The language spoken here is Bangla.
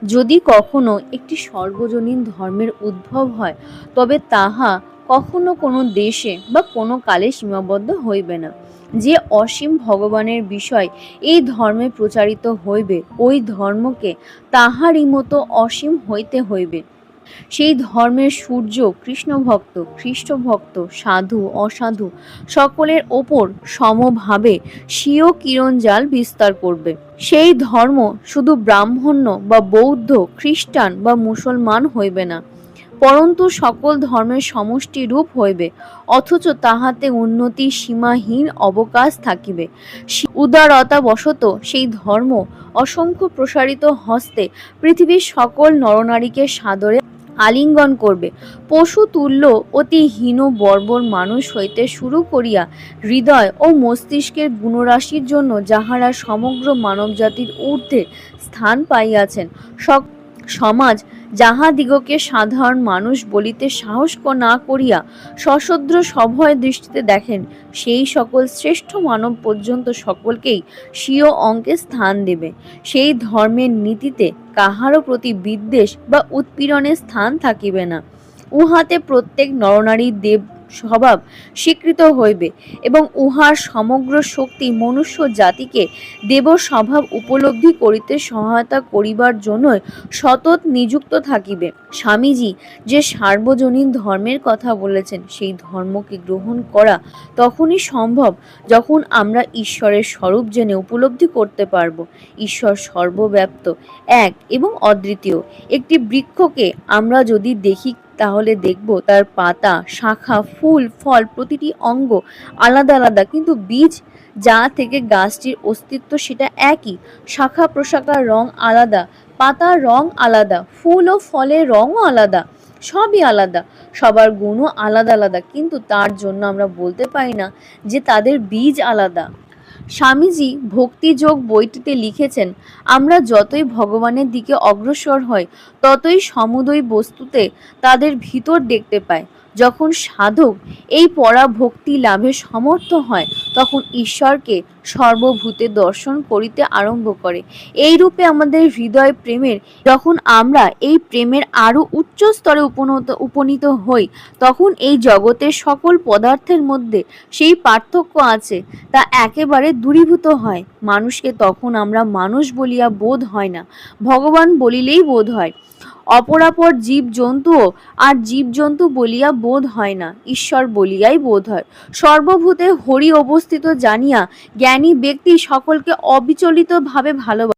যদি কখনো একটি সর্বজনীন ধর্মের উদ্ভব হয়, তবে তাহা কখনো কোনো দেশে বা কোনো কালে সীমাবদ্ধ হইবে না। যে অসীম ভগবানের বিষয় এই ধর্মে প্রচারিত হইবে, ওই ধর্মকে তাহারই মতো অসীম হইতে হইবে। সেই ধর্মের সূর্য কৃষ্ণভক্ত, খ্রিস্টভক্ত, সাধু, অসাধু সকলের ওপর সমভাবে স্বীয় কিরণজাল বিস্তার করবে। সেই ধর্ম শুধু ব্রাহ্মণ্য বা বৌদ্ধ, খ্রিস্টান বা মুসলমান হইবে না, পরন্তু সকল ধর্মের সমষ্টি রূপ হইবে, অথচ তাহাতে উন্নতি সীমাহীন অবকাশ থাকিবে। উদারতাবশত সেই ধর্ম অসংখ্য প্রসারিত হস্তে পৃথিবীর সকল নরনারীকে সাদরে আলিঙ্গন করবে। পশু তুল্য অতি হীন বর্বর মানুষ হইতে শুরু করিয়া হৃদয় ও মস্তিষ্কের গুণরাশির জন্য যাহারা সমগ্র মানবজাতির ঊর্ধ্বে স্থান পাইয়াছেন, সমাজ যাহাদিগকে সাধারণ মানুষ বলিতে সাহস না করিয়া সশদ্র সভয় দৃষ্টিতে দেখেন, সেই সকল শ্রেষ্ঠ মানব পর্যন্ত সকলকেই স্বীয় অঙ্কে স্থান দেবে। সেই ধর্মের নীতিতে কাহারও প্রতি বিদ্বেষ বা উৎপীড়নের স্থান থাকিবে না। উহাতে প্রত্যেক নরনারীর দেব স্বভাব স্বীকৃত হইবে এবং উহার সমগ্র শক্তি মনুষ্য জাতিকে দেব স্বভাব উপলব্ধি করিতে সহায়তা করিবার জন্য সতত নিযুক্ত থাকিবে। স্বামীজি যে সার্বজনীন ধর্মের কথা বলেছেন, সেই ধর্মকে গ্রহণ করা তখনই সম্ভব যখন আমরা ঈশ্বরের স্বরূপ জেনে উপলব্ধি করতে পারব। ঈশ্বর সর্বব্যাপ্ত, এক এবং অদ্বিতীয়। একটি বৃক্ষকে আমরা যদি দেখি, তাহলে দেখব তার পাতা, শাখা, ফুল, ফল প্রতিটি অঙ্গ আলাদা আলাদা, কিন্তু বীজ যা থেকে গাছটির অস্তিত্ব সেটা একই। শাখা প্রশাখার রং আলাদা, পাতার রং আলাদা, ফুল ও ফলের রঙও আলাদা, সবই আলাদা, সবার গুণও আলাদা আলাদা, কিন্তু তার জন্য আমরা বলতে পারি না যে তাদের বীজ আলাদা। স্বামীজি ভক্তিযোগ বইটিতে লিখেছেন, আমরা যতই ভগবানের দিকে অগ্রসর হই, ততই সমুদয় বস্তুতে তাদের ভিতর দেখতে পাই। যখন সাধক এই পরাভক্তি লাভে সমর্থ হয়, তখন ঈশ্বরকে সর্বভূতে দর্শন করিতে আরম্ভ করে। এই রূপে আমাদের হৃদয় প্রেমের, যখন আমরা এই প্রেমের আরো উচ্চ স্তরে উপনীত হই, তখন এই জগতের সকল পদার্থের মধ্যে সেই পার্থক্য আছে তা একেবারে দূরীভূত হয়। মানুষকে তখন আমরা মানুষ বলিয়া বোধ হয় না, ভগবান বলিলেই বোধ হয়। অপরাপর জীবজন্তুও আর জীবজন্তু বলিয়া বোধ হয় না, ঈশ্বর বলিয়াই বোধ হয়। সর্বভূতে হরি অবস্থিত জানিয়া জ্ঞানী ব্যক্তি সকলকে অবিচলিত ভাবে ভালোবাসে।